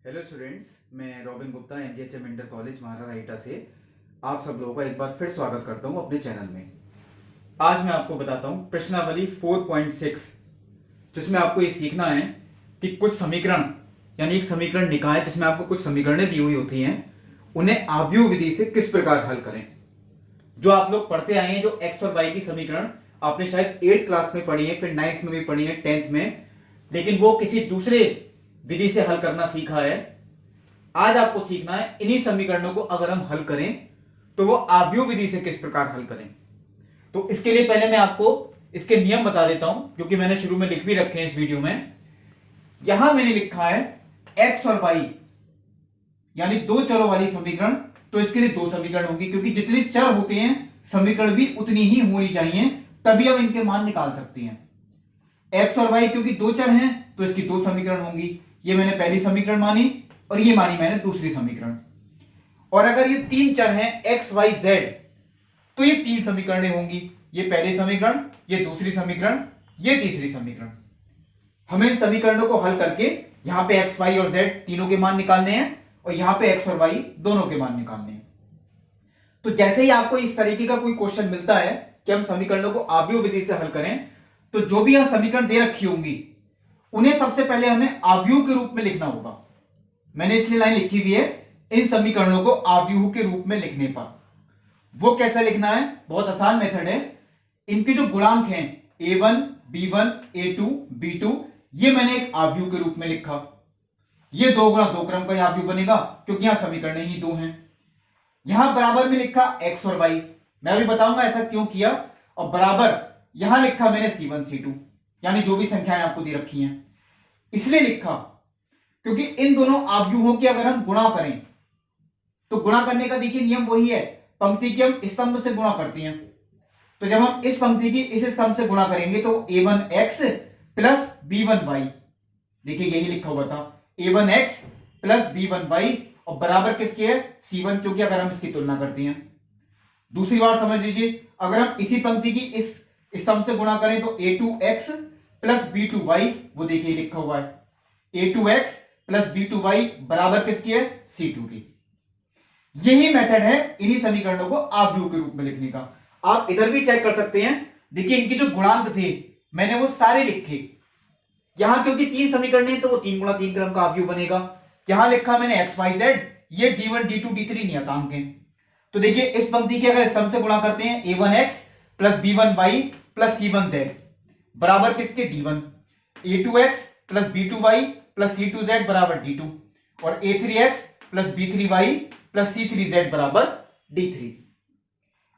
Hello students, मैं Robin Gupta MGHM inter college Maharashtra से आप सब लोगों का एक बार फिर स्वागत करता हूं अपने चैनल में। आज मैं आपको बताता हूं प्रश्नावली 4.6, जिसमें आपको ये सीखना है कि कुछ समीकरण यानी एक समीकरण निकाय जिसमें आपको कुछ समीकरणें दी हुई होती हैं, उन्हें आव्यूह विधि से किस प्रकार हल करें। जो आप लोग पढ़ते आए हैं, जो एक्स और वाई की समीकरण आपने शायद 8th क्लास में पढ़ी है, फिर 9th में भी पढ़ी है, 10th में, लेकिन वो किसी दूसरे विधि से हल करना सीखा है। आज आपको सीखना है इन्हीं समीकरणों को अगर हम हल करें तो वो आव्यूह विधि से किस प्रकार हल करें। तो इसके लिए पहले मैं आपको इसके नियम बता देता हूं, जो कि मैंने शुरू में लिख भी रखे हैं इस वीडियो में। यहां मैंने लिखा है एक्स और वाई यानी दो चरों वाली समीकरण, तो इसके लिए दो समीकरण होंगे, क्योंकि जितने चर होते हैं समीकरण भी उतनी ही होनी चाहिए, तभी हम इनके मान निकाल सकते हैं। एक्स और वाई क्योंकि दो चर हैं तो इसकी दो समीकरण होंगी। ये मैंने पहली समीकरण मानी और ये मानी मैंने दूसरी समीकरण। और अगर ये तीन चर हैं एक्स वाई जेड, तो ये तीन समीकरणें होंगी। ये पहली समीकरण, ये दूसरी समीकरण, ये तीसरी समीकरण। हमें इन समीकरणों को हल करके यहां पे एक्स वाई और जेड तीनों के मान निकालने हैं और यहां पे एक्स और वाई दोनों के मान निकालने हैं। तो जैसे ही आपको इस तरीके का कोई क्वेश्चन मिलता है कि हम समीकरणों को आव्यूह विधि से हल करें, तो जो भी यहां समीकरण दे रखी होंगी उन्हें सबसे पहले हमें आव्यूह के रूप में लिखना होगा। मैंने इसलिए लाइन लिखी हुई है, इन समीकरणों को आव्यूह के रूप में लिखने पर। वो कैसे लिखना है, बहुत आसान मेथड है। इनके जो गुणांक हैं a1, b1, a2, b2, ये मैंने एक आव्यूह के रूप में लिखा। ये दो गुणा दो क्रम का आव्यूह बनेगा, क्योंकि यहां समीकरण ही दो हैं। यहां बराबर में लिखा x और y, मैं अभी बताऊंगा ऐसा क्यों किया। और बराबर यहां लिखा मैंने c1, c2, यानी जो भी संख्याएं आपको दे रखी हैं। इसलिए लिखा क्योंकि इन दोनों आव्यूहों के अगर हम गुणा करें, तो गुणा करने का देखिए नियम वही है, पंक्ति के हम स्तंभ से गुणा करते हैं। तो जब हम इस पंक्ति की इस स्तंभ से गुणा करेंगे तो a1x प्लस b1y, देखिए यही लिखा हुआ था, a1x प्लस b1y, और बराबर किसके है, c1, क्योंकि अगर हम इसकी तुलना करते हैं। दूसरी बात समझ लीजिए, अगर हम इसी पंक्ति की इस स्तंभ से गुणा करें तो a2x प्लस b2y, वो देखिए लिखा हुआ है a2x प्लस b2y बराबर किसकी है, c2 की। यही मेथड है इन्हीं समीकरणों को आव्यूह के रूप में लिखने का। आप इधर भी चेक कर सकते हैं, देखिए इनके जो गुणांक थे मैंने वो सारे लिखे। यहां क्योंकि तीन समीकरण तो वो 3 गुणा 3 क्रम का आव्यूह बनेगा। यहां लिखा मैंने एक्स वाई जेड, ये d1 d2 d3 नियतांक हैं। तो देखिए इस पंक्ति के अगर स्तंभ से गुणा करते हैं a1x plus b1y plus c1z बराबर किसके, d1, a2x plus b2y plus c2z बराबर d2, और a3x plus b3y plus c3z बराबर d3।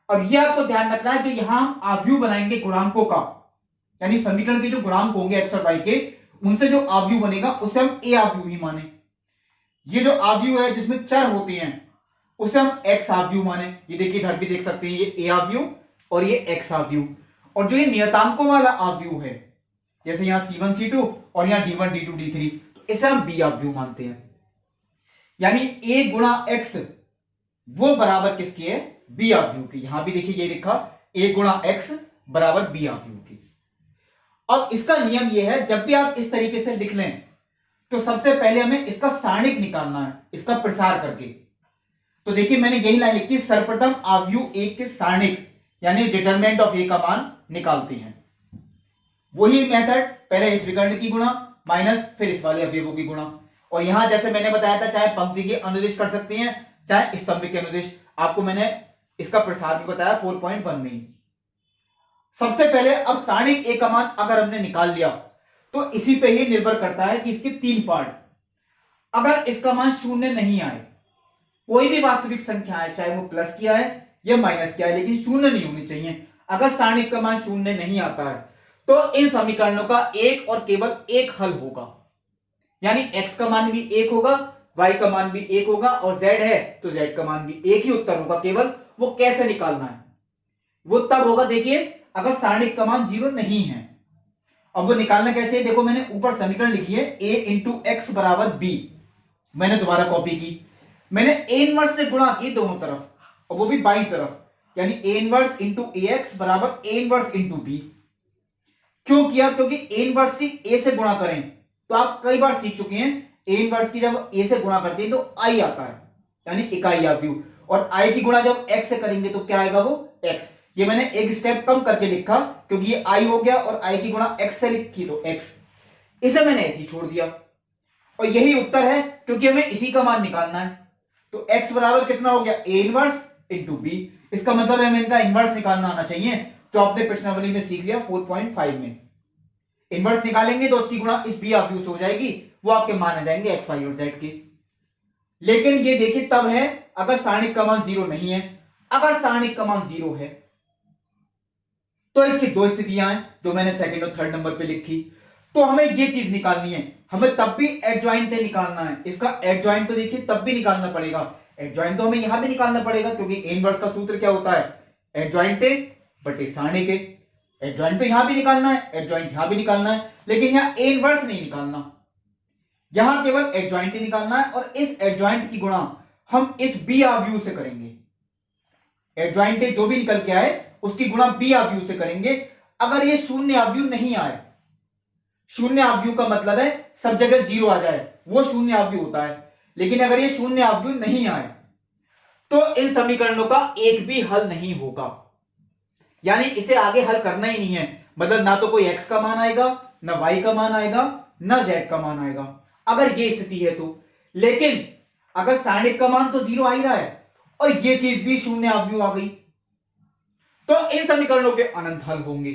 और यह आपको ध्यान रखना है, जो यहां हम आव्यूह बनाएंगे गुणांकों का, यानी समीकरण के जो गुणांक होंगे एक्स और वाई के, उनसे जो आव्यूह बनेगा उसे हम ए आव्यूह ही माने। ये जो आव्यूह है जिसमें चर होते हैं उसे हम एक्स आव्यूह माने। ये देखिए इधर भी देख सकते हैं, ये ए आव्यूह और ये एक्स आव्यूह। और जो ये नियतांकों वाला आव्यूह है, जैसे यहां c1 c2 और यहां d1 d2 d3, तो इसे हम बी आव्यूह मानते हैं। यानी a गुणा x वो बराबर किसकी है, बी आव्यूह की। यहां भी देखिए ये लिखा a गुणा x बराबर बी आव्यूह की। अब इसका नियम यह है, जब भी आप इस तरीके से लिख लें तो सबसे पहले हमें इसका सारणिक निकालना है, इसका प्रसार करके। तो देखिए मैंने यही लाइन लिखी, सर्वप्रथम आव्यूह ए के सारणिक यानी डिटरमिनेंट ऑफ ए का मान निकालते हैं। वही मेथड, पहले इस विकर्ण की गुणा माइनस फिर इस वाले अवयवों की गुणा। और यहां जैसे मैंने बताया था, चाहे पंक्ति के अनुदिश कर सकते हैं चाहे स्तंभ के अनुदिश। आपको मैंने इसका प्रसार भी बताया 4.1 में ही। सबसे पहले अब सारणिक ए का मान अगर हमने निकाल लिया तो इसी पे ही निर्भर करता है कि इसके तीन पार्ट। अगर इसका मान शून्य नहीं आए, कोई भी वास्तविक संख्या है, चाहे वो प्लस किया है या माइनस किया है, लेकिन शून्य नहीं होनी चाहिए। अगर सारणिक का मान शून्य नहीं आता है तो इन समीकरणों का एक और केवल एक हल होगा, यानी x का मान भी एक होगा, y का मान भी एक होगा, और z है तो z का मान भी एक ही उत्तर होगा। केवल वो कैसे निकालना है, वो तब होगा देखिए अगर सारणिक का मान 0 नहीं है। अब वो निकालना कैसे है, देखो मैंने ऊपर समीकरण लिखी है a इंटू एक्स बराबर b। मैंने दोबारा कॉपी की, मैंने a इनवर्स से गुणा की दोनों तरफ, और वो भी बाईं तरफ, यानी a इनवर्स इंटू ax बराबर a इनवर्स इंटू b। क्यों किया, क्योंकि a इनवर्स से a से गुणा करें तो आप कई बार सीख चुके हैं ए इनवर्स की जब ए से गुणा करते हैं तो आई आता है, यानी इकाई आव्यूह, और आई की गुणा जब एक्स से करेंगे तो क्या आएगा, वो एक्स। ये मैंने एक स्टेप कम करके लिखा क्योंकि ये आई हो गया और आई की गुणा एक्स से लिखी तो एक्स, इसे मैंने ऐसे ही छोड़ दिया और यही उत्तर है क्योंकि हमें इसी का मान निकालना है। तो x बराबर कितना हो गया, a इनवर्स इंटू बी। इसका मतलब हमें इनका इनवर्स निकालना आना चाहिए, जो आपने प्रश्नावली में सीख लिया 4.5 में। इनवर्स निकालेंगे तो उसकी गुणा इस बी आव्यूह से हो जाएगी, वो आपके मान आ जाएंगे x, y और z के। लेकिन ये देखिए तब है अगर सारणिक का मान 0 नहीं है। अगर सारणिक का मान 0 है तो इसकी दो स्थितियां हैं जो मैंने सेकंड और थर्ड नंबर पे लिखी। तो हमें ये चीज निकालनी है, हमें तब भी एडजॉइंट निकालना है। इसका एडजॉइंट तो देखिए तब भी निकालना पड़ेगा, एडजॉइंट तो हमें यहां भी निकालना पड़ेगा क्योंकि ए इनवर्स का सूत्र क्या होता है, एडजॉइंट बटे सारणिक। एडजॉइंट तो यहां भी निकालना है, एडजॉइंट यहां भी निकालना है, लेकिन यहां ए इनवर्स नहीं निकालना, यहां केवल एडजॉइंट ही निकालना है। और इस एडजॉइंट की गुणा हम इस बी आव्यूह से करेंगे। एडजॉइंट जो भी निकल के आए उसकी गुणा बी आव्यूह से करेंगे। अगर ये शून्य आव्यूह नहीं आए, शून्य आव्यूह का मतलब है सब जगह 0 आ जाए, वो शून्य आव्यूह होता है। लेकिन अगर ये शून्य आव्यूह नहीं आए तो इन समीकरणों का एक भी हल नहीं होगा, यानी इसे आगे हल करना ही नहीं है। मतलब ना तो कोई x का मान आएगा, ना y का मान आएगा, ना z का मान आएगा, अगर ये स्थिति है तो। लेकिन अगर सारणिक का मान तो 0 आ ही रहा है और ये चीज भी शून्य आव्यूह आ गई तो इन समीकरणों के अनंत हल होंगे।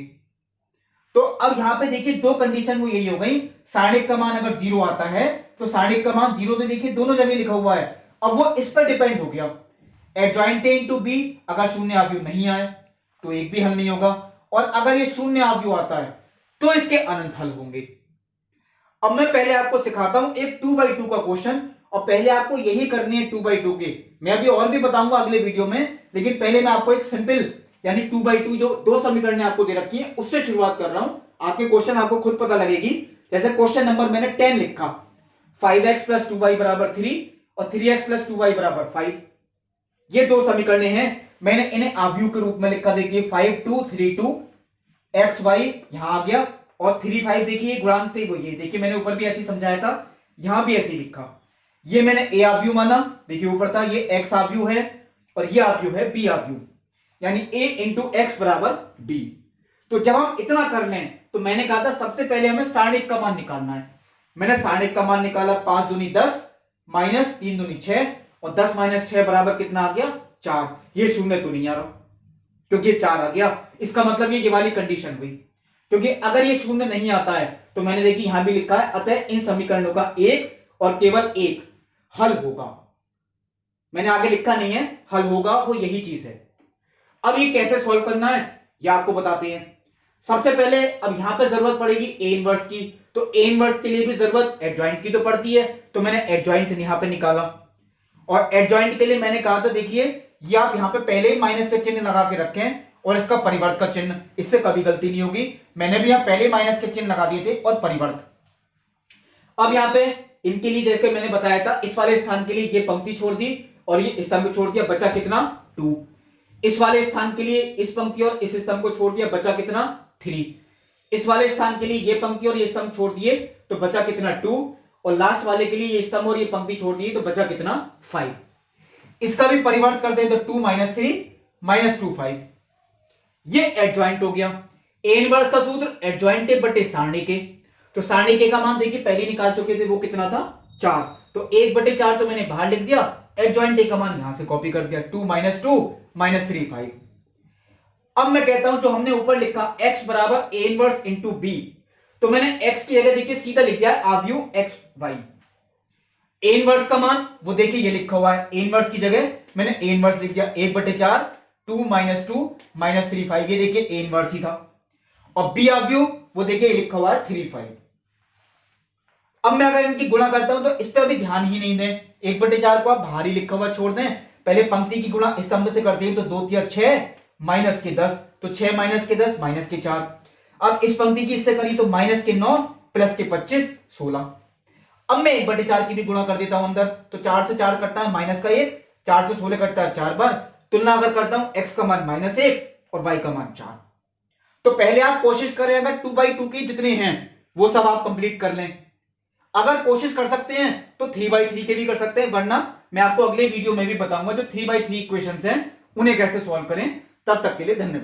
तो अब यहां पे देखिए दो कंडीशन वो यही हो गई, सारणिक का मान अगर 0 आता है तो सारणिक का मान 0 तो देखिए दोनों जगह लिखा हुआ है, अब वो इस पर डिपेंड हो गया। एडजॉइंट ए इंटू बी, अगर शून्य आव्यूह नहीं आए तो एक भी हल नहीं होगा, और अगर ये शून्य आव्यूह आता है तो इसके अनंत हल होंगे। अब मैं पहले आपको सिखाता हूं एक 2x2 का क्वेश्चन, और पहले आपको यही करनी है 2x2 के। मैं अभी और भी बताऊंगा अगले वीडियो में, लेकिन पहले मैं आपको एक सिंपल यानी 2x2 जो दो समीकरण आपको दे रखी है उससे शुरुआत कर रहा हूं। आपके क्वेश्चन आपको खुद पता लगेगी। जैसे क्वेश्चन नंबर मैंने 10 लिखा, 5x प्लस 2y बराबर 3 और 3x प्लस 2y बराबर 5। ये दो समीकरण हैं, मैंने इन्हें आव्यूह के रूप में लिखा। देखिए 5 2 3 2 एक्स वाई यहां आ गया, और 3 5 देखिए गुणांक थे वो ये, देखिए मैंने ऊपर भी ऐसे समझाया था, यहां भी ऐसे लिखा। ये मैंने ए आव्यूह माना, देखिए ऊपर था ये एक्स आव्यूह है और ये आव्यूह है बी आव्यूह, यानी a इंटू एक्स बराबर b। तो जब हम इतना कर लें तो मैंने कहा था सबसे पहले हमें सारणिक का मान निकालना है। मैंने सारणिक का मान निकाला, 5 दूनी 10 माइनस 3 दूनी 6, और 10 माइनस 6 बराबर कितना आ गया, 4। ये शून्य तो नहीं आ रहा क्योंकि ये 4 आ गया, इसका मतलब ये वाली कंडीशन हुई। क्योंकि अगर ये शून्य नहीं आता है तो मैंने देखिए यहां भी लिखा है, अतः इन समीकरणों का एक और केवल एक हल होगा। मैंने आगे लिखा नहीं है, हल होगा वो यही चीज है। अब ये कैसे सॉल्व करना है ये आपको बताते हैं। सबसे पहले अब यहां पर जरूरत पड़ेगी ए इनवर्स की, तो ए इनवर्स के लिए भी जरूरत एडजॉइंट की तो पड़ती है, तो मैंने एडजॉइंट यहां पे निकाला। और एडजॉइंट के लिए मैंने कहा था देखिए ये आप यहां पे पहले ही माइनस का चिन्ह लगा के रखें और इसका परिवर्त का चिन्ह, इससे कभी गलती नहीं होगी। मैंने भी यहां पहले माइनस के चिन्ह लगा दिए थे और परिवर्त। अब यहां पे इनके लिए जैसे मैंने बताया था, इस वाले स्थान के लिए ये पंक्ति छोड़ दी और ये स्तंभ छोड़ दिया, बचा कितना 2। इस वाले स्थान के लिए इस पंक्ति और इस स्तंभ को छोड़ दिया, बचा कितना 3। इस वाले स्थान के लिए ये पंक्ति और ये स्तंभ छोड़ दिए तो बचा कितना 2, और लास्ट वाले के लिए ये स्तंभ और ये पंक्ति छोड़ दिए तो बचा कितना 5। इसका भी परिवर्त कर दे तो 2 माइनस 3 माइनस 2 5। ये एडजॉइंट हो गया। ए इनवर्स का सूत्र एडजॉइंट बटे सारणिक। तो सारणिक का मान देखिए पहले निकाल चुके थे, वो कितना था 4, तो 1/4 तो मैंने बाहर लिख दिया, एडजॉइंट का मान यहां से कॉपी कर दिया, 2 माइनस 2 माइनस 3 5। अब मैं कहता हूं जो हमने ऊपर लिखा x बराबर ए इनवर्स इंटू बी, तो मैंने x की जगह देखिए सीधा लिख दिया आव्यूह एक्स वाई। ए इनवर्स का मान वो देखिए ये लिखा हुआ है, ए इनवर्स की जगह मैंने ए इनवर्स लिख दिया 1/4 2 माइनस 2 माइनस 3 5, ये देखिए ए इनवर्स ही था। और बी आव्यूह वो देखिए लिखा हुआ है 3 5। अब मैं अगर इनकी गुणा करता हूं तो इस पर अभी ध्यान ही नहीं दें, 1/4 को आप बाहर ही लिखा हुआ छोड़ दें। पहले पंक्ति की गुणा स्तंभ से करते हैं तो 2 3 6 माइनस के 10, तो 6 माइनस के 10 माइनस के 4। अब इस पंक्ति की इससे करी तो माइनस के 9 प्लस के 25 16। अब मैं 1/4 की भी गुणा कर देता हूं अंदर, तो 4 से 4 कटता है माइनस का 1, 4 से 16 कटता है 4 बार। तुलना अगर करता हूं x का मान -1 और y का मान 4। तो पहले आप कोशिश करें अगर 2/2 की जितने हैं वो सब आप कंप्लीट कर लें। अगर कोशिश कर सकते हैं तो 3/3 के भी कर सकते हैं, वरना मैं आपको अगले वीडियो में भी बताऊंगा जो 3/3 इक्वेशंस हैं उन्हें कैसे सॉल्व करें। तब तक के लिए धन्यवाद।